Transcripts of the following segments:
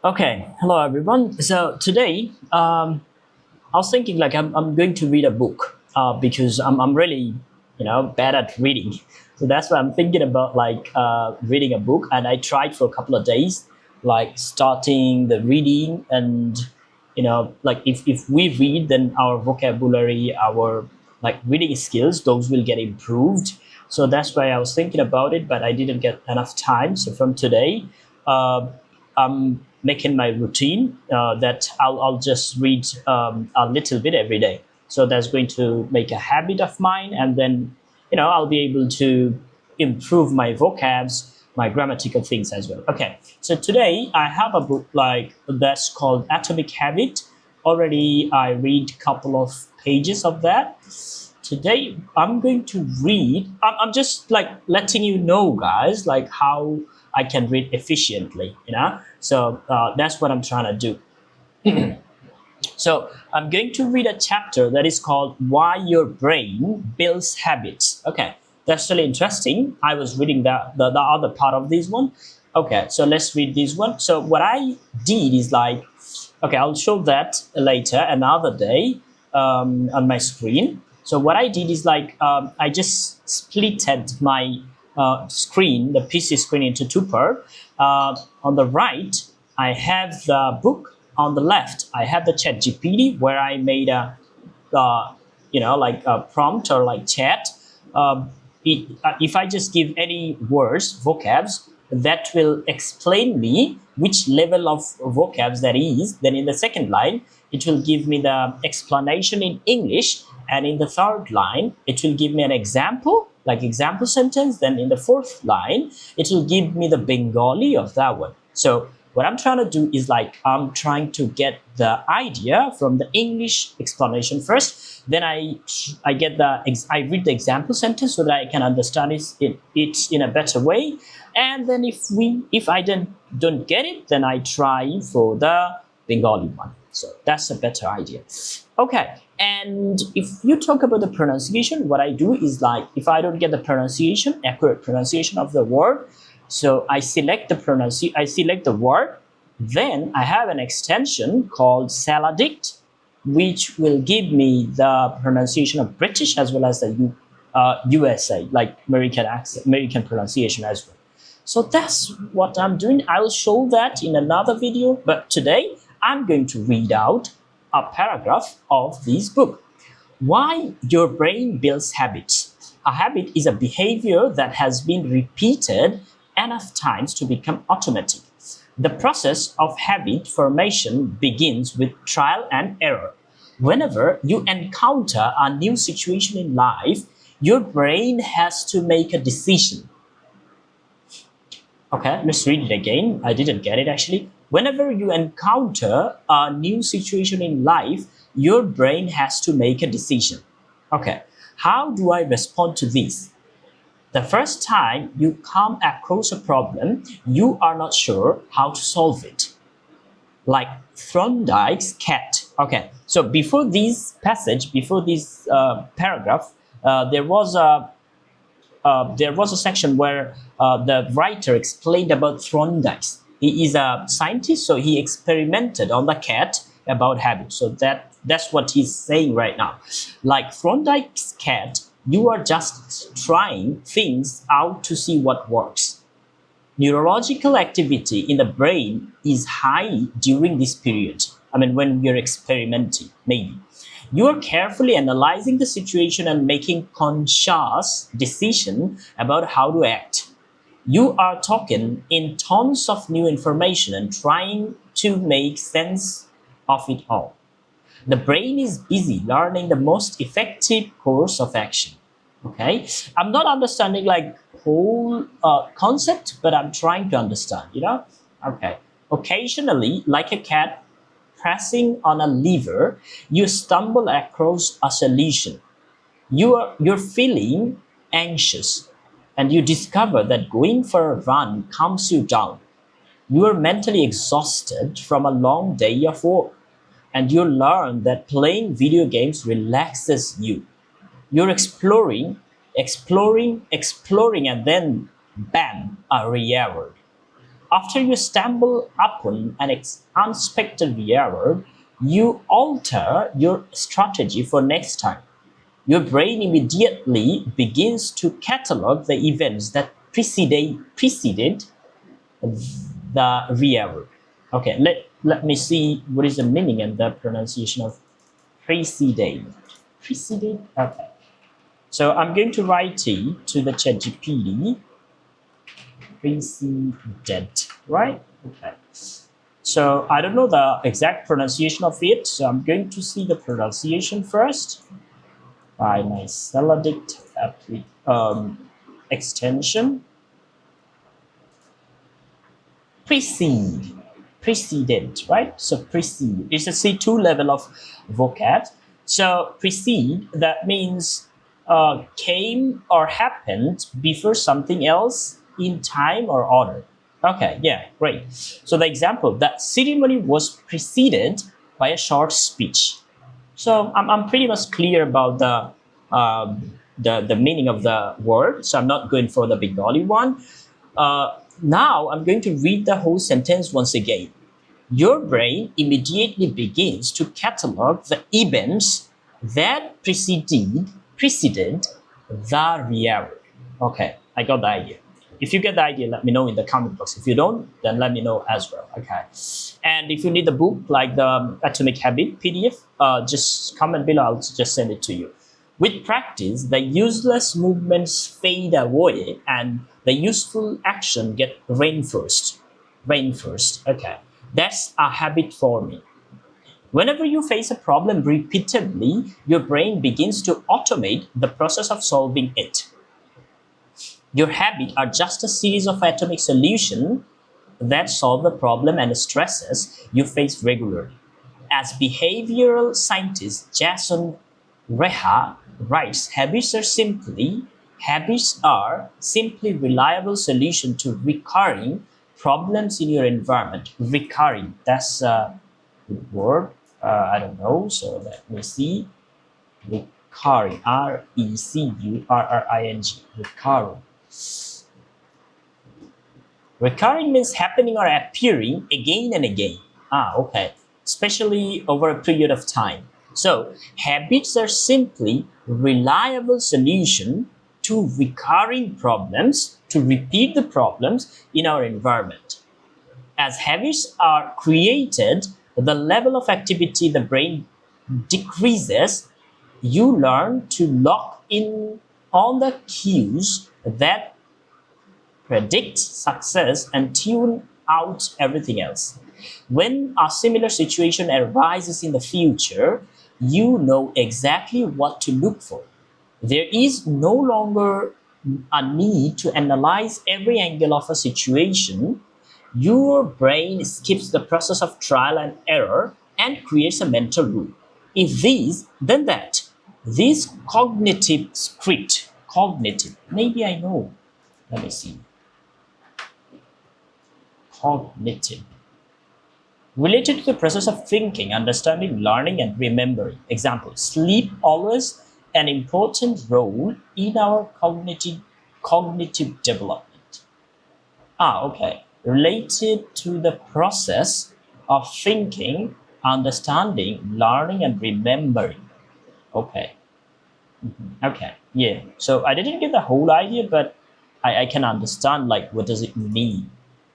Okay, hello everyone. So today, I was thinking like I'm going to read a book because I'm really bad at reading. So that's why I'm thinking about like reading a book. And I tried for a couple of days, like starting the reading, and like if we read, then our vocabulary, our like reading skills, those will get improved. So that's why I was thinking about it, but I didn't get enough time. So from today, uh, I'm making my routine that I'll just read a little bit every day. So that's going to make a habit of mine, and then I'll be able to improve my vocabs, my grammatical things as well. Okay, so today I have a book like that's called Atomic Habit. Already I read a couple of pages of that. Today I'm going to read. I'm just like letting you know, guys, like how I can read efficiently. So that's what I'm trying to do. So I'm going to read a chapter that is called Why Your Brain Builds Habits. Okay, that's really interesting. I was reading the other part of this one. Okay, so let's read this one. So what I did is like, okay, I'll show that later another day on my screen. So what I did is like I just splitted my screen, the PC screen, into two parts. On the right, I have the book. On the left, I have the Chat GPT where I made a, like a prompt or like chat. If I just give any words, vocabs, that will explain me which level of vocabs that is. Then in the second line, it will give me the explanation in English. And in the third line, it will give me an example, like example sentence. Then in the fourth line, it will give me the Bengali of that one. So what I'm trying to do is like I'm trying to get the idea from the English explanation first. Then I get I read the example sentence so that I can understand it in a better way. And then if I don't get it, then I try for the Bengali one. So that's a better idea. Okay, and if you talk about the pronunciation, what I do is like if I don't get the pronunciation, accurate pronunciation of the word, so I select the word. Then I have an extension called Saladict, which will give me the pronunciation of British as well as the USA, like American accent, American pronunciation as well. So that's what I'm doing. I'll show that in another video, but today I'm going to read out a paragraph of this book. Why your brain builds habits. A habit is a behavior that has been repeated enough times to become automatic. The process of habit formation begins with trial and error. Whenever you encounter a new situation in life, your brain has to make a decision. Okay, let's read it again. I didn't get it actually. Whenever you encounter a new situation in life, your brain has to make a decision. Okay, how do I respond to this? The first time you come across a problem, you are not sure how to solve it. Like Thorndike's cat. Okay, so before this passage, before this paragraph, there was a section where the writer explained about Thorndike's. He is a scientist, so he experimented on the cat about habits. So that's what he's saying right now. Like Thorndike's cat, you are just trying things out to see what works. Neurological activity in the brain is high during this period. I mean, when you're experimenting, maybe. You are carefully analyzing the situation and making conscious decision about how to act. You are talking in tons of new information and trying to make sense of it all. The brain is busy learning the most effective course of action. Okay, I'm not understanding like whole concept, but I'm trying to understand. Okay, occasionally, like a cat pressing on a lever, you stumble across a solution. You're feeling anxious, and you discover that going for a run calms you down. You are mentally exhausted from a long day of work, and you learn that playing video games relaxes you. You're exploring, and then bam, a reward. After you stumble upon an unexpected error, you alter your strategy for next time. Your brain immediately begins to catalog the events that preceded the error. Okay, let me see what is the meaning and the pronunciation of preceded. Preceded? Okay. So I'm going to write it to the ChatGPT. Preceded, right? Okay. So I don't know the exact pronunciation of it, so I'm going to see the pronunciation first by my Seledict extension. Precede, precedent, right? So precede, it's a C2 level of vocab. So precede, that means came or happened before something else in time or order. Okay, yeah, great. So the example, that ceremony was preceded by a short speech. So I'm pretty much clear about the meaning of the word. So I'm not going for the Bengali one. Now I'm going to read the whole sentence once again. Your brain immediately begins to catalog the events that preceded the error. Okay, I got the idea. If you get the idea, let me know in the comment box. If you don't, then let me know as well. Okay. And if you need the book, like the Atomic Habit PDF, just comment below. I'll just send it to you. With practice, the useless movements fade away and the useful action get reinforced. Reinforced. Okay. That's a habit forming. Whenever you face a problem repeatedly, your brain begins to automate the process of solving it. Your habits are just a series of atomic solutions that solve the problem and stresses you face regularly. As behavioral scientist Jason Reha writes, habits are simply reliable solution to recurring problems in your environment. Recurring, that's a good word. I don't know. So let me see. Recurring, RECURRING, recurring. Recurring means happening or appearing again and again. Okay. Especially over a period of time. So habits are simply reliable solution to recurring problems, to repeat the problems in our environment. As habits are created, the level of activity the brain decreases. You learn to lock in on the cues that predict success and tune out everything else. When a similar situation arises in the future, you know exactly what to look for. There is no longer a need to analyze every angle of a situation. Your brain skips the process of trial and error and creates a mental rule. If this, then that. This cognitive script, cognitive, maybe I know. Let me see. Cognitive. Related to the process of thinking, understanding, learning, and remembering. Example, sleep always an important role in our cognitive development. Okay. Related to the process of thinking, understanding, learning, and remembering. Okay. Okay. Yeah. So I didn't get the whole idea, but I can understand like what does it mean.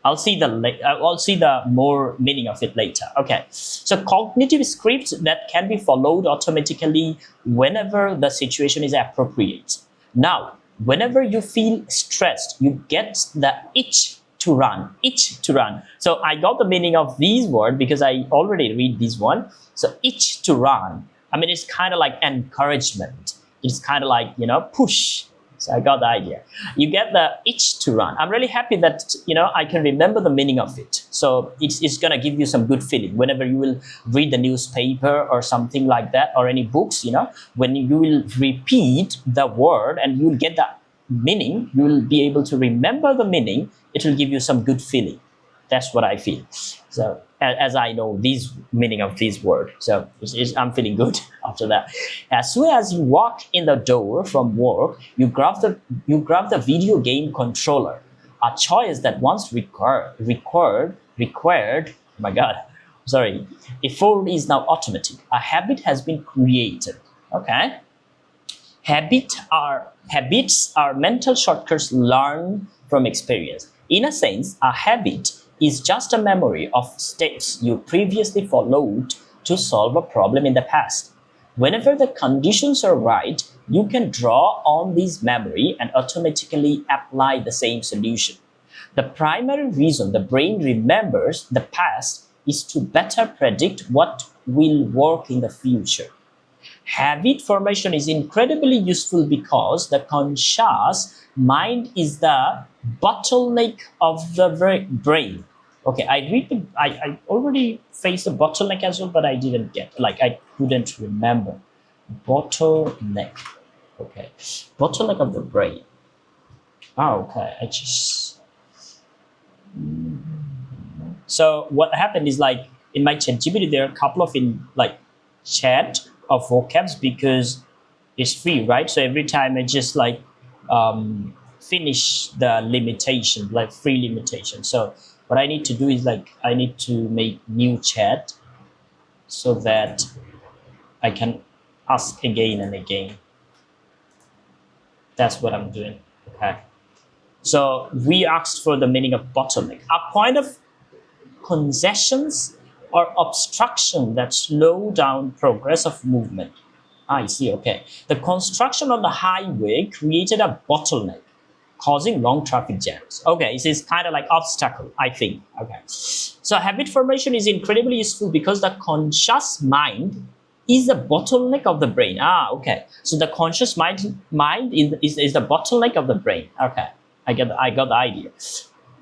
I'll see the more meaning of it later. Okay. So cognitive scripts that can be followed automatically whenever the situation is appropriate. Now, whenever you feel stressed, you get the itch to run. Itch to run. So I got the meaning of these words because I already read this one. So itch to run. I mean, it's kind of like encouragement. It's kind of like, push. So I got the idea. You get the itch to run. I'm really happy that, I can remember the meaning of it. So it's going to give you some good feeling whenever you will read the newspaper or something like that, or any books, when you will repeat the word and you will get the meaning, you will be able to remember the meaning. It will give you some good feeling. That's what I feel. So as I know these meaning of these words, so I'm feeling good after that. As soon as you walk in the door from work, you grab the video game controller. a choice that once required, oh my god, sorry, effort is now automatic. A habit has been created. Okay. Habits are mental shortcuts learned from experience. In a sense, a habit is just a memory of steps you previously followed to solve a problem in the past. Whenever the conditions are right, you can draw on this memory and automatically apply the same solution. The primary reason the brain remembers the past is to better predict what will work in the future. Habit formation is incredibly useful because the conscious mind is the bottleneck of the brain. Okay, I already faced the bottleneck as well, but I didn't get, like, I couldn't remember. Bottleneck. Okay, bottleneck of the brain. Oh, okay, I just. So what happened is, like, in my ChatGPT, there are a couple of chat of vocabs because it's free, right? So every time I just finish the limitation, like free limitation. So what I need to do is, like, I need to make new chat so that I can ask again and again. That's what I'm doing. Okay. So we asked for the meaning of bottleneck. A point of congestions or obstruction that slow down progress of movement. I see, okay. The construction of the highway created a bottleneck, causing long traffic jams. Okay, this is kind of like obstacle, I think. Okay. So habit formation is incredibly useful because the conscious mind is the bottleneck of the brain. Okay. So the conscious mind is the bottleneck of the brain. Okay. I got the idea.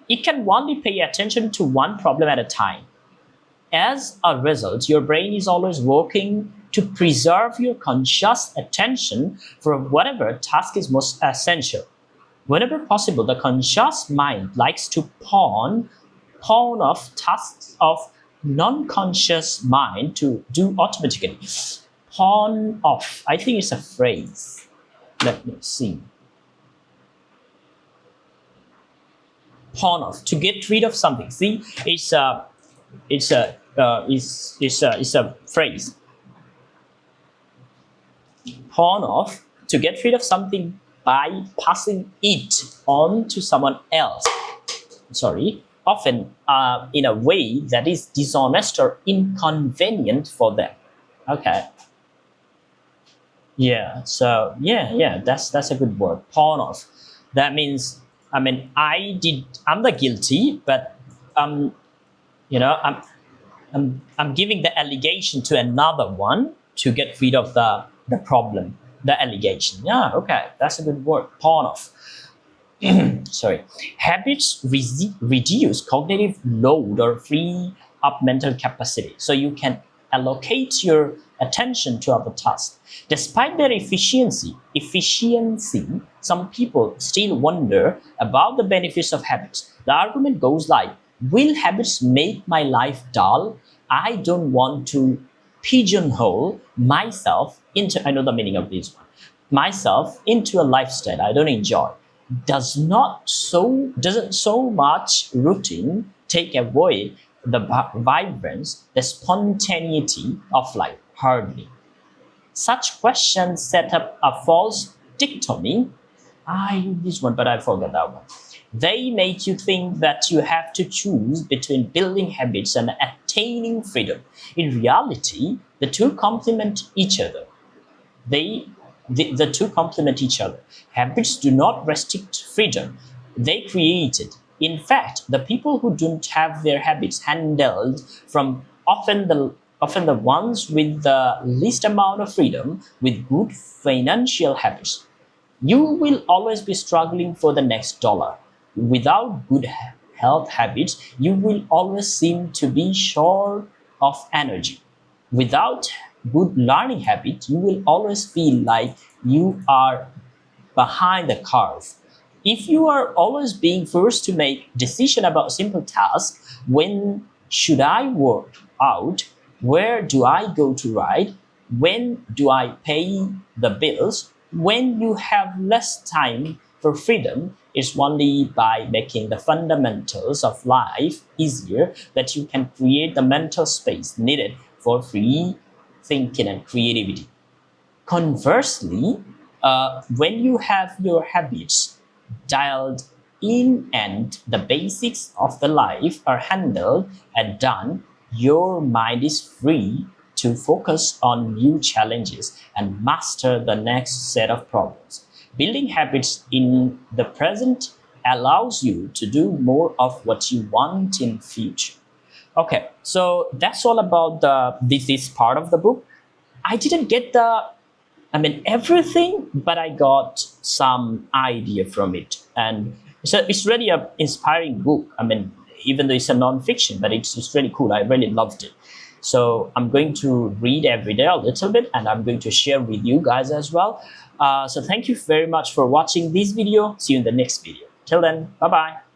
It can only pay attention to one problem at a time. As a result, your brain is always working to preserve your conscious attention for whatever task is most essential. Whenever possible, the conscious mind likes to pawn off tasks of non-conscious mind to do automatically. Pawn off. I think it's a phrase. Let me see. Pawn off, to get rid of something. See, it's a phrase. Pawn off, to get rid of something by passing it on to someone else. Sorry, often in a way that is dishonest or inconvenient for them. Okay. Yeah. So yeah. That's a good word. Pawn off. That means, I mean, I'm the guilty, but I'm giving the allegation to another one to get rid of the problem, the allegation. Yeah, okay, that's a good word. Pawn off. Sorry. Habits reduce cognitive load or free up mental capacity, so you can allocate your attention to other tasks. Despite their efficiency, some people still wonder about the benefits of habits. The argument goes like, will habits make my life dull? I don't want to pigeonhole myself into, I know the meaning of this one, myself into a lifestyle I don't enjoy. Doesn't so much routine take away the vibrance, the spontaneity of life? Hardly. Such questions set up a false dichotomy. I knew this one, but I forgot that one. They make you think that you have to choose between building habits and attaining freedom. In reality, the two complement each other. The two complement each other. Habits do not restrict freedom. They create it. In fact, the people who don't have their habits handled from often the ones with the least amount of freedom with good financial habits. You will always be struggling for the next dollar. Without good health habits, you will always seem to be short of energy. Without good learning habits, you will always feel like you are behind the curve. If you are always being forced to make decisions about simple tasks, when should I work out? Where do I go to ride? When do I pay the bills? When you have less time for freedom, it's only by making the fundamentals of life easier that you can create the mental space needed for free thinking and creativity. Conversely, when you have your habits dialed in and the basics of the life are handled and done, your mind is free to focus on new challenges and master the next set of problems. Building habits in the present allows you to do more of what you want in future. Okay, so that's all about this part of the book. I didn't get everything, but I got some idea from it. And it's really an inspiring book. Even though it's a non-fiction, but it's really cool. I really loved it. So I'm going to read every day a little bit, and I'm going to share with you guys as well. So thank you very much for watching this video. See you in the next video. Till then, bye-bye.